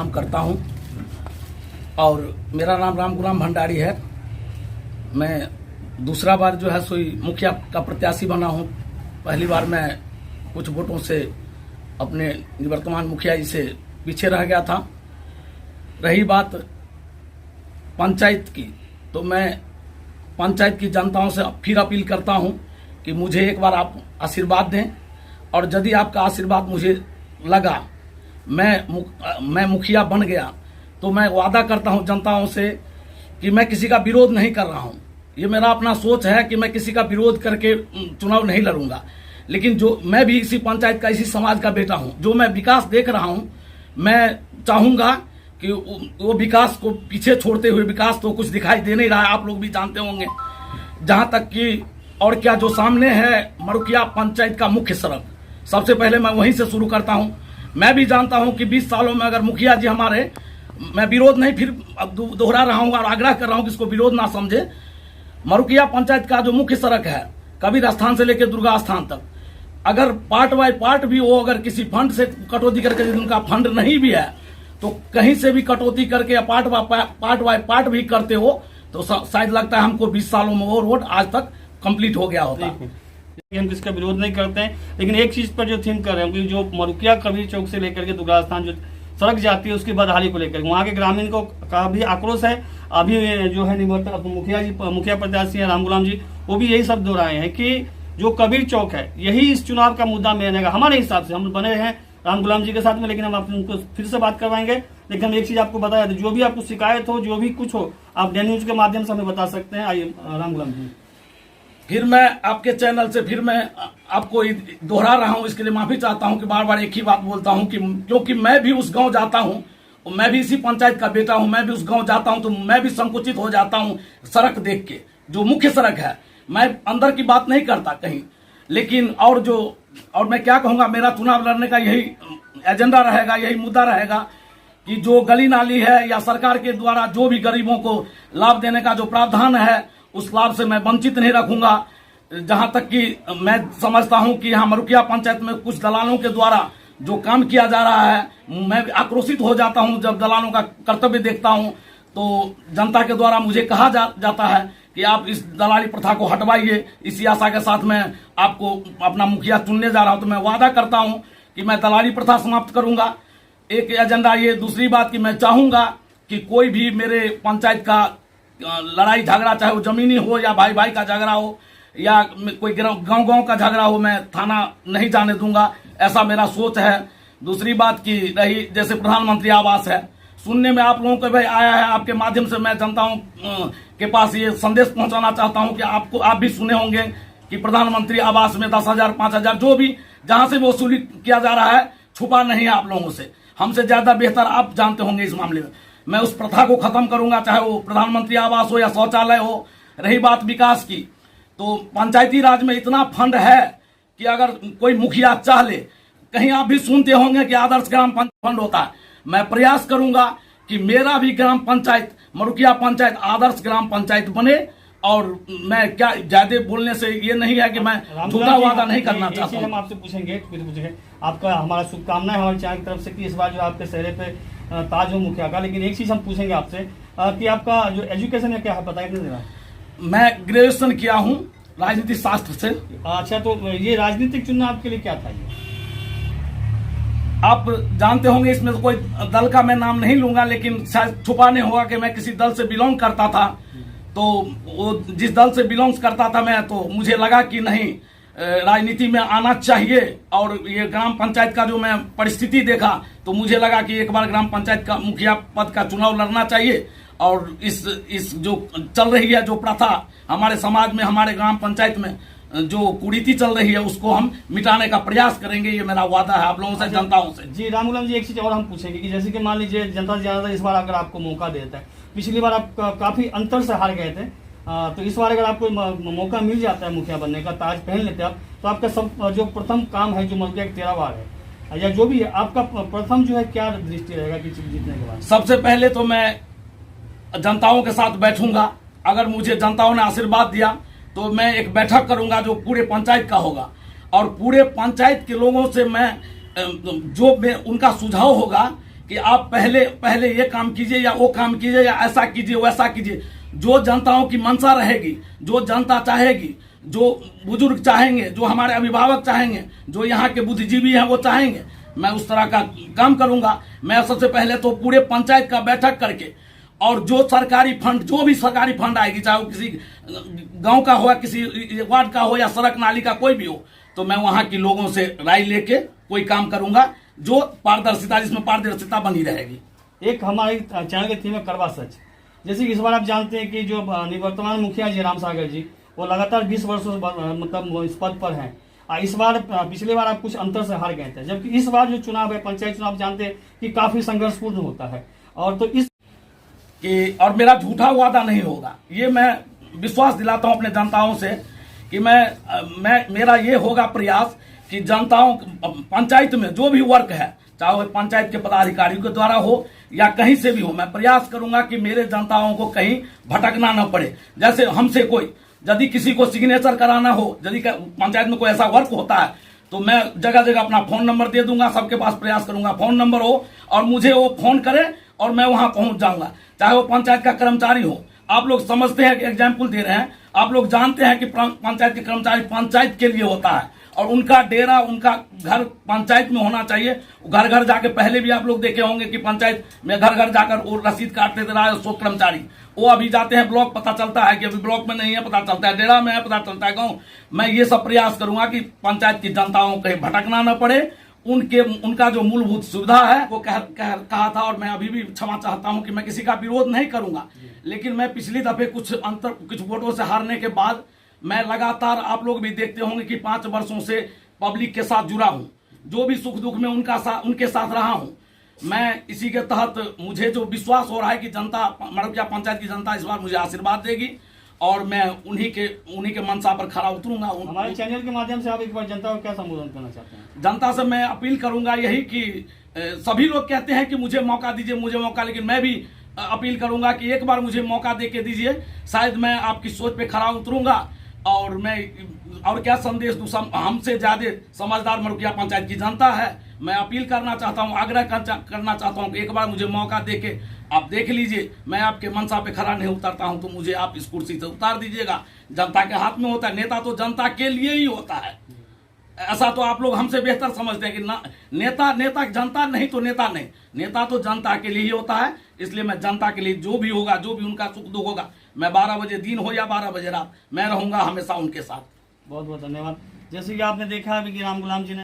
काम करता हूं और मेरा नाम रामगुलाम भंडारी है। मैं दूसरा बार जो है सोई मुखिया का प्रत्याशी बना हूं। पहली बार मैं कुछ वोटों से अपने निवर्तमान मुखिया जी से पीछे रह गया था। रही बात पंचायत की, तो मैं पंचायत की जनताओं से फिर अपील करता हूं कि मुझे एक बार आप आशीर्वाद दें और यदि आपका आशीर्वाद मुझे लगा, मैं मुखिया बन गया, तो मैं वादा करता हूं जनताओं से कि मैं किसी का विरोध नहीं कर रहा हूं। ये मेरा अपना सोच है कि मैं किसी का विरोध करके चुनाव नहीं लड़ूंगा, लेकिन जो मैं भी इसी पंचायत का, इसी समाज का बेटा हूं। जो मैं विकास देख रहा हूं, मैं चाहूंगा कि वो विकास को पीछे छोड़ते हुए, विकास तो कुछ दिखाई दे नहीं रहा है, आप लोग भी जानते होंगे। जहां तक कि और क्या, जो सामने है मरुकिया पंचायत का मुख्य सड़क, सबसे पहले मैं वहीं से शुरू करता हूं। मैं भी जानता हूं कि 20 सालों में अगर मुखिया जी हमारे, मैं विरोध नहीं, फिर अब दोहरा रहा हूं और आग्रह कर रहा हूं कि इसको विरोध ना समझे। मरुकिया पंचायत का जो मुख्य सड़क है कबीर स्थान से लेकर दुर्गा स्थान तक, अगर पार्ट बाय पार्ट भी वो अगर किसी फंड से कटौती करके, यदि उनका फंड नहीं भी है तो कहीं से भी कटौती करके या पार्ट बाय पार्ट भी करते हो तो शायद लगता है हमको 20 सालों में वो रोड आज तक कंप्लीट हो गया होता। हम किसका विरोध नहीं करते हैं, लेकिन एक चीज पर जो थिंक कर रहे हैं कि जो मरुकिया कबीर चौक से लेकर के दुर्गा स्थान जो सड़क जाती है उसकी बदहाली को लेकर वहाँ के ग्रामीण को का भी आक्रोश है। अभी जो है मुखिया प्रत्याशी है रामगुलाम जी, वो भी यही सब दोहराए हैं कि जो कबीर चौक है यही इस चुनाव का मुद्दा बनेगा। हमारे हिसाब से हम बने हैं रामगुलाम जी के साथ में, लेकिन हम उनको फिर से बात करवाएंगे। लेकिन हम एक चीज आपको बताया, जो भी आपको शिकायत हो, जो भी कुछ हो, आप डे न्यूज के माध्यम से हमें बता सकते हैं। आइए रामगुलाम जी। फिर मैं आपके चैनल से फिर मैं आपको दोहरा रहा हूं, इसके लिए माफी चाहता हूं कि बार बार एक ही बात बोलता हूं कि क्योंकि मैं भी उस गांव जाता हूं, मैं भी इसी पंचायत का बेटा हूं, मैं भी उस गांव जाता हूं तो मैं भी संकुचित हो जाता हूं सड़क देख के। जो मुख्य सड़क है, मैं अंदर की बात नहीं करता कहीं, लेकिन और मैं क्या कहूंगा, मेरा चुनाव लड़ने का यही एजेंडा रहेगा, यही मुद्दा रहेगा कि जो गली नाली है या सरकार के द्वारा जो भी गरीबों को लाभ देने का जो प्रावधान है, उस लाभ से मैं वंचित नहीं रखूंगा। जहां तक कि मैं समझता हूं कि यहाँ मरुकिया पंचायत में कुछ दलालों के द्वारा जो काम किया जा रहा है, मैं आक्रोशित हो जाता हूं जब दलालों का कर्तव्य देखता हूं। तो जनता के द्वारा मुझे कहा जाता है कि आप इस दलाली प्रथा को हटवाइए। इसी आशा के साथ मैं आपको अपना मुखिया चुनने जा रहा हूं। तो मैं वादा करता हूं कि मैं दलाली प्रथा समाप्त करूंगा। एक एजेंडा ये। दूसरी बात कि मैं चाहूंगा कि कोई भी मेरे पंचायत का लड़ाई झगड़ा, चाहे वो जमीनी हो या भाई भाई का झगड़ा हो या कोई गांव का झगड़ा हो, मैं थाना नहीं जाने दूंगा, ऐसा मेरा सोच है। दूसरी बात की रही, जैसे प्रधानमंत्री आवास है, सुनने में आप लोगों को भी आया है, आपके माध्यम से मैं जनताओं के पास ये संदेश पहुंचाना चाहता हूं कि आप भी सुने होंगे कि प्रधानमंत्री आवास में 10,000 5,000 जो भी जहां से वसूली किया जा रहा है, छुपा नहीं है आप लोगों से। हमसे ज्यादा बेहतर आप जानते होंगे इस मामले में। मैं उस प्रथा को खत्म करूंगा, चाहे वो प्रधानमंत्री आवास हो या शौचालय हो। रही बात विकास की, तो पंचायती राज में इतना फंड है कि अगर कोई मुखिया चाह ले, कहीं आप भी सुनते होंगे कि आदर्श ग्राम पंचायत फंड होता है। मैं प्रयास करूंगा कि मेरा भी ग्राम पंचायत, मरुकिया पंचायत आदर्श ग्राम पंचायत बने। और मैं क्या ज्यादा बोलने से ये नहीं है कि मैं झूठा वादा नहीं करना चाहता हूं। हम आपसे पूछेंगे, आपका हमारा शुभकामनाएं हमारी चैनल की तरफ से कि इस बार जो आपके चेहरे पे ताज हो मुखिया का। लेकिन एक चीज हम पूछेंगे आपसे कि आपका जो एजुकेशन है क्या है, बताइए जरा। मैं ग्रेजुएशन किया हूं राजनीति शास्त्र से। अच्छा, तो ये राजनीतिक चुनना आपके लिए क्या था? ये आप जानते होंगे, इसमें तो कोई दल का मैं नाम नहीं लूंगा, लेकिन शायद छुपाने होगा कि मैं किसी दल से बिलोंग करता था। तो वो जिस दल से बिलोंग करता था मैं, तो मुझे लगा कि नहीं, राजनीति में आना चाहिए। और ये ग्राम पंचायत का जो मैं परिस्थिति देखा, तो मुझे लगा कि एक बार ग्राम पंचायत का मुखिया पद का चुनाव लड़ना चाहिए। और इस जो चल रही है, जो प्रथा हमारे समाज में, हमारे ग्राम पंचायत में जो कुरीति चल रही है, उसको हम मिटाने का प्रयास करेंगे। ये मेरा वादा है आप लोगों से, जनताओं से। जी रामगुलाम जी, एक चीज और हम पूछेंगे कि जैसे कि मान लीजिए जनता से ज्यादा इस बार अगर आपको मौका देता है, पिछली बार आप काफी अंतर से हार गए थे, तो इस बार अगर आपको मौका मिल जाता है मुखिया बनने का, ताज पहन लेते आप, तो आपका सब जो प्रथम काम है, जो मरुकिया 13 बार है या जो भी है, आपका प्रथम जो है क्या दृष्टि रहेगा कि जीतने के बाद? सबसे पहले तो मैं जनताओं के साथ बैठूंगा। अगर मुझे जनताओं ने आशीर्वाद दिया तो मैं एक बैठक करूंगा जो पूरे पंचायत का होगा। और पूरे पंचायत के लोगों से मैं उनका सुझाव होगा कि आप पहले ये काम कीजिए या वो काम कीजिए या ऐसा कीजिए वैसा कीजिए। जो जनताओं की मंशा रहेगी, जो जनता चाहेगी, जो बुजुर्ग चाहेंगे, जो हमारे अभिभावक चाहेंगे, जो यहाँ के बुद्धिजीवी हैं वो चाहेंगे, मैं उस तरह का काम करूंगा। मैं सबसे पहले तो पूरे पंचायत का बैठक करके, और जो सरकारी फंड, जो भी सरकारी फंड आएगी, चाहे वो किसी गांव का हो या किसी वार्ड का हो या सड़क नाली का कोई भी हो, तो मैं वहां के लोगों से राय लेके कोई काम करूंगा जो पारदर्शिता, जिसमें पारदर्शिता बनी रहेगी। एक हमारे चैनल के थीम है करवा सच। जैसे कि इस बार आप जानते हैं कि जो निवर्तमान मुखिया जी राम सागर जी, वो लगातार 20 वर्षों से मतलब इस पद पर हैं। इस बार, पिछले बार आप कुछ अंतर से हार गए थे, जबकि इस बार जो चुनाव है, पंचायत चुनाव, जानते हैं कि काफी संघर्षपूर्ण होता है। और तो इस और मेरा झूठा वादा नहीं होगा, ये मैं विश्वास दिलाता हूं अपने जनताओं से कि मेरा ये होगा प्रयास कि जनताओं, पंचायत में जो भी वर्क है, चाहे वो पंचायत के पदाधिकारियों के द्वारा हो या कहीं से भी हो, मैं प्रयास करूंगा कि मेरे जनताओं को कहीं भटकना न पड़े। जैसे हमसे कोई, यदि किसी को सिग्नेचर कराना हो, यदि पंचायत में कोई ऐसा वर्क होता है, तो मैं जगह जगह अपना फोन नंबर दे दूंगा, सबके पास प्रयास करूंगा फोन नंबर हो, और मुझे वो फोन करे और मैं वहां पहुंच जाऊंगा, चाहे वो पंचायत का कर्मचारी हो। आप लोग समझते हैं कि एग्जाम्पल दे रहे हैं, आप लोग जानते हैं कि पंचायत के कर्मचारी पंचायत के लिए होता है, और उनका डेरा, उनका घर पंचायत में होना चाहिए। घर घर जाके, पहले भी आप लोग देखे होंगे कि पंचायत में घर घर जाकर वो रसीद काटते थे राजस्व कर्मचारी, वो अभी जाते हैं ब्लॉक, पता चलता है कि अभी ब्लॉक में नहीं है, पता चलता है डेरा में है, पता चलता है गाँव। मैं ये सब प्रयास करूंगा कि पंचायत की जनताओं कहीं भटकना न पड़े, उनका जो मूलभूत सुविधा है वो कहा था। और मैं अभी भी क्षमा चाहता हूं कि मैं किसी का विरोध नहीं करूंगा, लेकिन मैं पिछली दफे कुछ वोटों से हारने के बाद मैं लगातार, आप लोग भी देखते होंगे कि 5 वर्षों से पब्लिक के साथ जुड़ा हूं, जो भी सुख दुख में उनके साथ रहा हूं। मैं इसी के तहत मुझे जो विश्वास हो रहा है कि जनता, मड़किया पंचायत की जनता इस बार मुझे आशीर्वाद देगी, और मैं उन्हीं के मंशा पर खरा उतरूंगा। हमारे चैनल के माध्यम से आप एक बार जनता को क्या संबोधन करना चाहते हैं? जनता से मैं अपील करूंगा यही कि सभी लोग कहते हैं कि मुझे मौका दीजिए, मुझे मौका, लेकिन मैं भी अपील करूंगा कि एक बार मुझे मौका दे के दीजिए, शायद मैं आपकी सोच पे खरा उतरूंगा। और क्या संदेश दूं, हमसे ज्यादा समझदार मड़किया पंचायत की जनता है। मैं अपील करना चाहता हूं, आग्रह करना चाहता हूं कि एक बार मुझे मौका देके आप देख लीजिए। मैं आपके मंशा पे खरा नहीं उतरता हूं तो मुझे आप इस कुर्सी से उतार दीजिएगा। जनता के हाथ में होता है, नेता तो जनता के लिए ही होता है। ऐसा तो आप लोग हमसे बेहतर समझते हैं कि नेता जनता नहीं तो नेता नहीं, नेता तो जनता के लिए ही होता है। इसलिए मैं जनता के लिए जो भी होगा, जो भी उनका सुख दुख होगा, मैं 12 बजे दिन हो या 12 बजे रात, मैं रहूंगा हमेशा उनके साथ। बहुत बहुत धन्यवाद। जैसे कि आपने देखा अभी कि राम गुलाम जी ने